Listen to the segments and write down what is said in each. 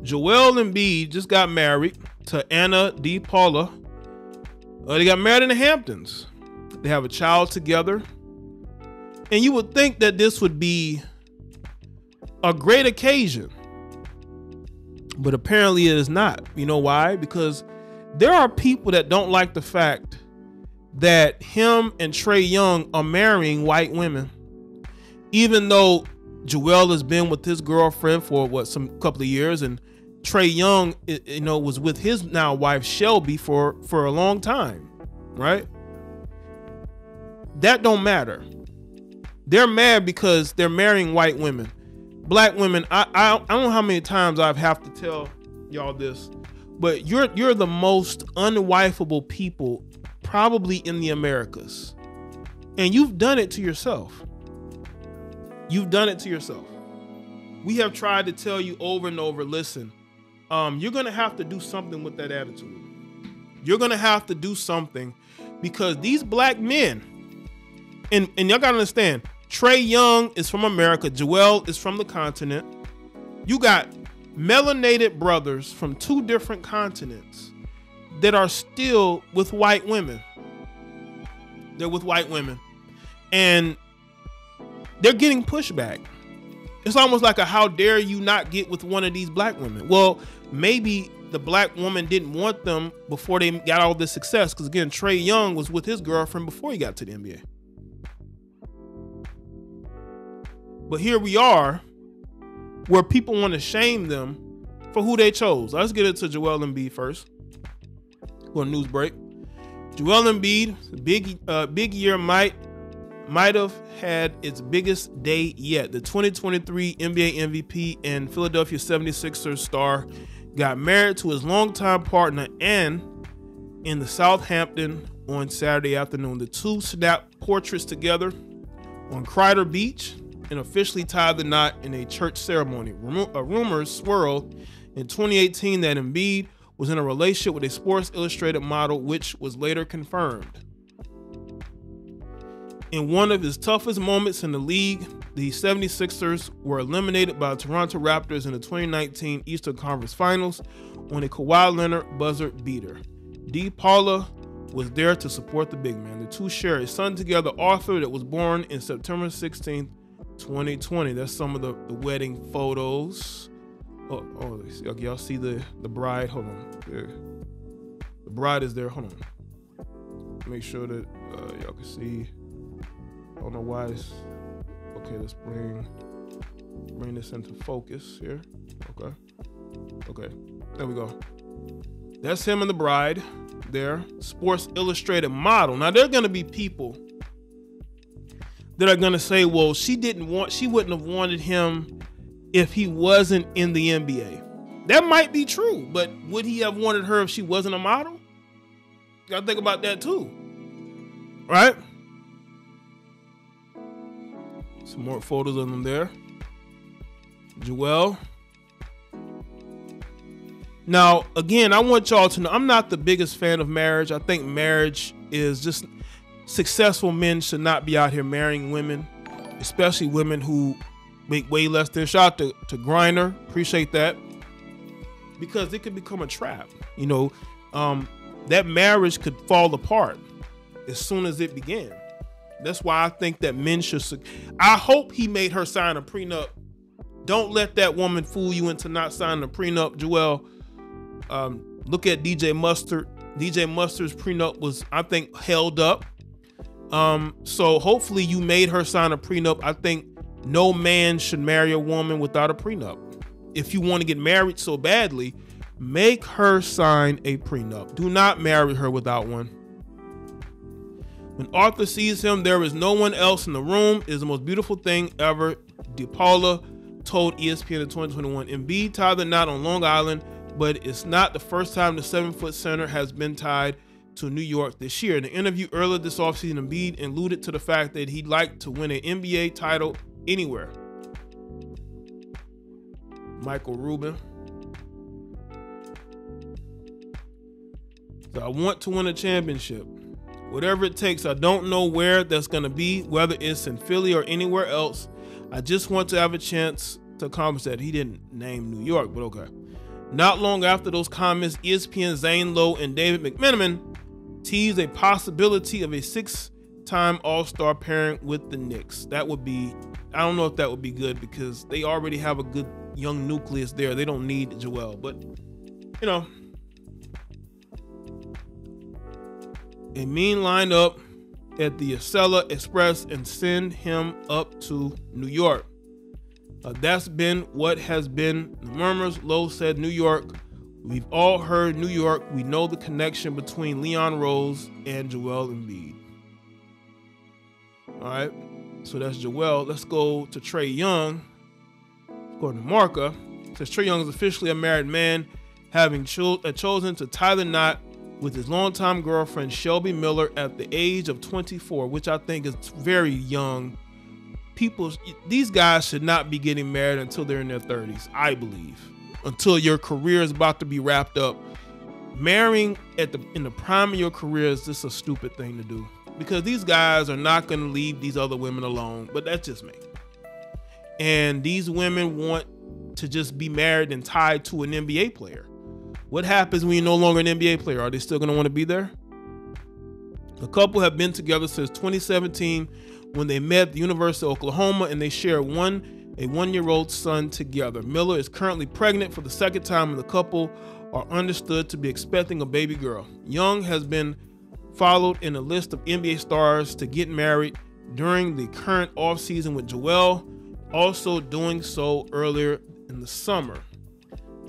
Joel Embiid just got married to Anna D. Paula. They got married in the Hamptons. They have a child together. And you would think that this would be a great occasion. But apparently it is not. You know why? Because there are people that don't like the fact that him and Trae Young are marrying white women. Even though Joel has been with his girlfriend for some couple of years, and Trae Young, was with his now wife Shelby for a long time, right? That don't matter. They're mad because they're marrying white women. Black women, I don't know how many times I have to tell y'all this, but you're the most unwifeable people probably in the Americas. And you've done it to yourself. You've done it to yourself. We have tried to tell you over and over, listen, you're going to have to do something with that attitude. You're going to have to do something because these black men, and y'all got to understand, Trae Young is from America. Joel is from the continent. You got melanated brothers from two different continents that are still with white women. They're with white women. And they're getting pushback. It's almost like a how dare you not get with one of these black women. Well, maybe the black woman didn't want them before they got all this success. Because again, Trae Young was with his girlfriend before he got to the NBA. But here we are, where people want to shame them for who they chose. Let's get into Joel Embiid first. Go on news break. Joel Embiid, big year, might have had its biggest day yet. The 2023 NBA MVP and Philadelphia 76ers star got married to his longtime partner Ann in the Southampton on Saturday afternoon. The two snapped portraits together on Crider Beach and officially tied the knot in a church ceremony. Rumors swirled in 2018 that Embiid was in a relationship with a Sports Illustrated model, which was later confirmed. In one of his toughest moments in the league, the 76ers were eliminated by the Toronto Raptors in the 2019 Eastern Conference Finals on a Kawhi Leonard buzzer beater. D. Paula was there to support the big man. The two share a son together, Arthur, that was born in September 16th, 2020. That's some of the wedding photos. Oh, y'all see the bride? Hold on. There. The bride is there. Hold on. Make sure that y'all can see. I don't know why it's okay. Let's bring this into focus here. Okay. There we go. That's him and the bride there. Sports Illustrated model. Now there are gonna be people that are gonna say, well, she wouldn't have wanted him if he wasn't in the NBA. That might be true, but would he have wanted her if she wasn't a model? You gotta think about that too, right? Some more photos of them there. Joel. Now, again, I want y'all to know, I'm not the biggest fan of marriage. I think marriage is just, successful men should not be out here marrying women, especially women who make way less than. Shout out to Griner, appreciate that, because it could become a trap. That marriage could fall apart as soon as it began. That's why I think that men should. I hope he made her sign a prenup. Don't let that woman fool you into not signing a prenup, Joel. Look at DJ Mustard. DJ Mustard's prenup was, I think, held up. So hopefully you made her sign a prenup. I think no man should marry a woman without a prenup. If you want to get married so badly, make her sign a prenup. Do not marry her without one. When Arthur sees him, there is no one else in the room. It is the most beautiful thing ever, De Paula told ESPN in 2021. Embiid tied the knot on Long Island, but it's not the first time the 7-foot center has been tied to New York this year. In an interview earlier this offseason, Embiid alluded to the fact that he'd like to win an NBA title anywhere. Michael Rubin. So I want to win a championship. Whatever it takes. I don't know where that's going to be, whether it's in Philly or anywhere else. I just want to have a chance to accomplish that. He didn't name New York, but okay. Not long after those comments, ESPN Zane Lowe and David McMenamin teased a possibility of a 6-time All-Star pairing with the Knicks. That would be, I don't know if that would be good because they already have a good young nucleus there. They don't need Joel, but you know, a mean lineup at the Acela Express and send him up to New York. That's been what has been the murmurs. Lowe said, New York, we've all heard New York. We know the connection between Leon Rose and Joel Embiid. All right, so that's Joel. Let's go to Trae Young. According to Marca, it says Trae Young is officially a married man, having chosen to tie the knot with his longtime girlfriend Shelby Miller at the age of 24, which I think is very young. These guys should not be getting married until they're in their 30s, I believe. Until your career is about to be wrapped up. Marrying in the prime of your career is just a stupid thing to do, because these guys are not going to leave these other women alone. But that's just me. And these women want to just be married and tied to an NBA player. What happens when you're no longer an NBA player? Are they still going to want to be there? The couple have been together since 2017 when they met at the University of Oklahoma, and they share a one-year-old son together. Miller is currently pregnant for the second time, and the couple are understood to be expecting a baby girl. Young has been followed in a list of NBA stars to get married during the current offseason, with Joel also doing so earlier in the summer.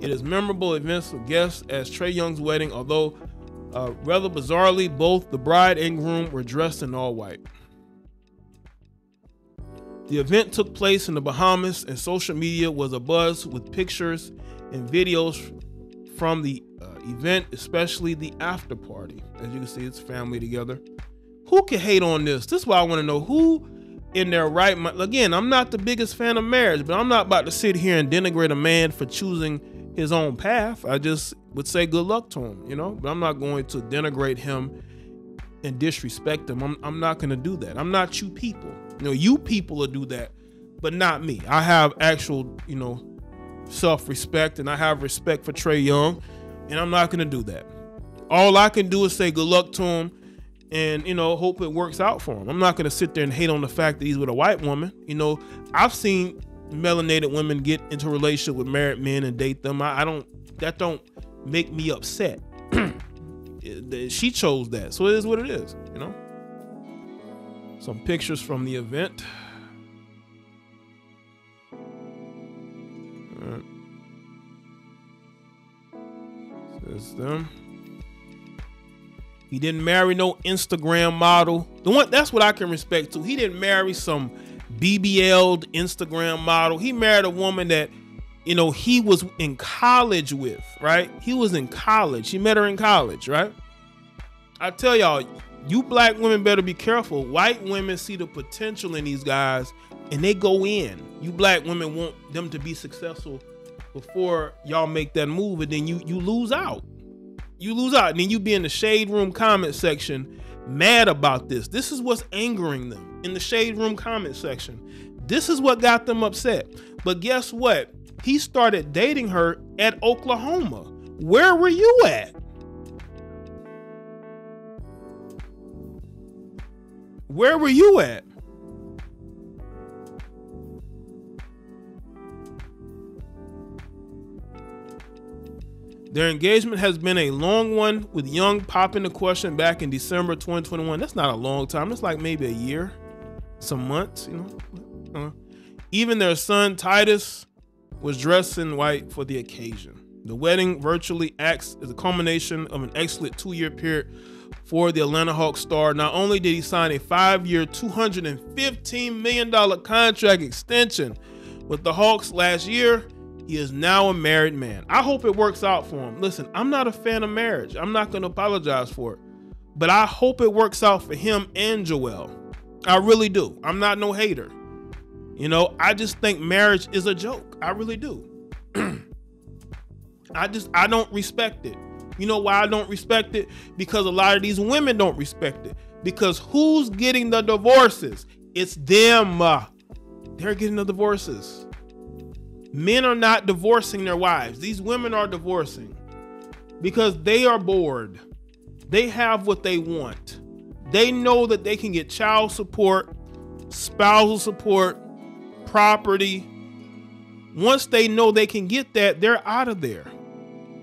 It is memorable events with guests as Trae Young's wedding, although rather bizarrely, both the bride and groom were dressed in all white. The event took place in the Bahamas, and social media was abuzz with pictures and videos from the event, especially the after party. As you can see, it's family together. Who can hate on this? This is why I want to know who in their right mind. Again, I'm not the biggest fan of marriage, but I'm not about to sit here and denigrate a man for choosing his own path. I just would say good luck to him, you know, but I'm not going to denigrate him and disrespect him. I'm not going to do that. I'm not you people. You know, you people will do that, but not me. I have actual, you know, self-respect, and I have respect for Trae Young, and I'm not going to do that. All I can do is say good luck to him and, you know, hope it works out for him. I'm not going to sit there and hate on the fact that he's with a white woman. You know, I've seen melanated women get into a relationship with married men and date them. That don't make me upset. She chose that, so it is what it is, you know. Some pictures from the event. All right. Says them. He didn't marry no Instagram model. That's what I can respect too. He didn't marry some BBL'd Instagram model. He married a woman that, you know, he was in college with, right? He was in college. He met her in college, right? I tell y'all, you black women better be careful. White women see the potential in these guys and they go in. You black women want them to be successful before y'all make that move, and then you lose out. You lose out, and then you be in the shade room comment section mad about this. This is what's angering them in the shade room comment section. This is what got them upset. But guess what? He started dating her at Oklahoma. Where were you at? Where were you at? Their engagement has been a long one, with Young popping the question back in December 2021. That's not a long time. That's like maybe a year, some months, you know. Even their son, Titus, was dressed in white for the occasion. The wedding virtually acts as a culmination of an excellent 2-year period for the Atlanta Hawks star. Not only did he sign a 5-year, $215 million contract extension with the Hawks last year, he is now a married man. I hope it works out for him. Listen, I'm not a fan of marriage. I'm not going to apologize for it. But I hope it works out for him and Joel. I really do. I'm not no hater. You know, I just think marriage is a joke. I really do. I don't respect it. You know why I don't respect it? Because a lot of these women don't respect it. Because who's getting the divorces? It's them. They're getting the divorces. Men are not divorcing their wives. These women are divorcing because they are bored. They have what they want. They know that they can get child support, spousal support, property. Once they know they can get that, they're out of there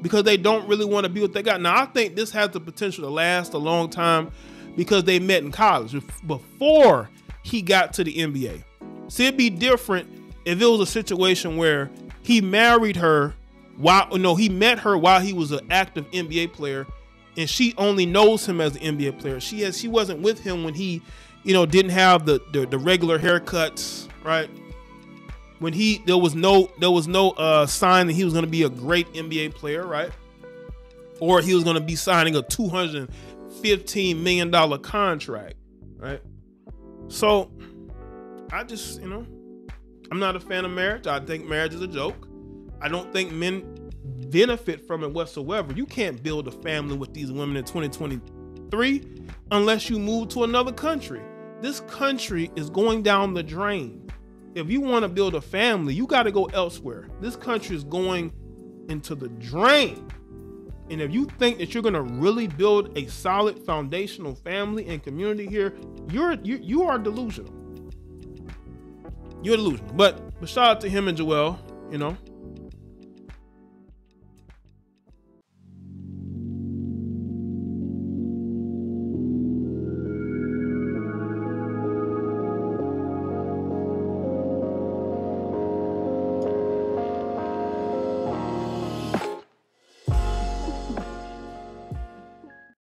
because they don't really want to be what they got. Now, I think this has the potential to last a long time because they met in college before he got to the NBA. See, it'd be different if it was a situation where he married her he met her while he was an active NBA player and she only knows him as an NBA player. She wasn't with him when he, didn't have the regular haircuts, right? When there was no sign that he was going to be a great NBA player, right? Or he was going to be signing a $215 million contract, right? So I just, I'm not a fan of marriage. I think marriage is a joke. I don't think men benefit from it whatsoever. You can't build a family with these women in 2023 unless you move to another country. This country is going down the drain. If you want to build a family, you got to go elsewhere. This country is going into the drain. And if you think that you're going to really build a solid foundational family and community here, you are delusional. You're delusional. But shout out to him and Joelle,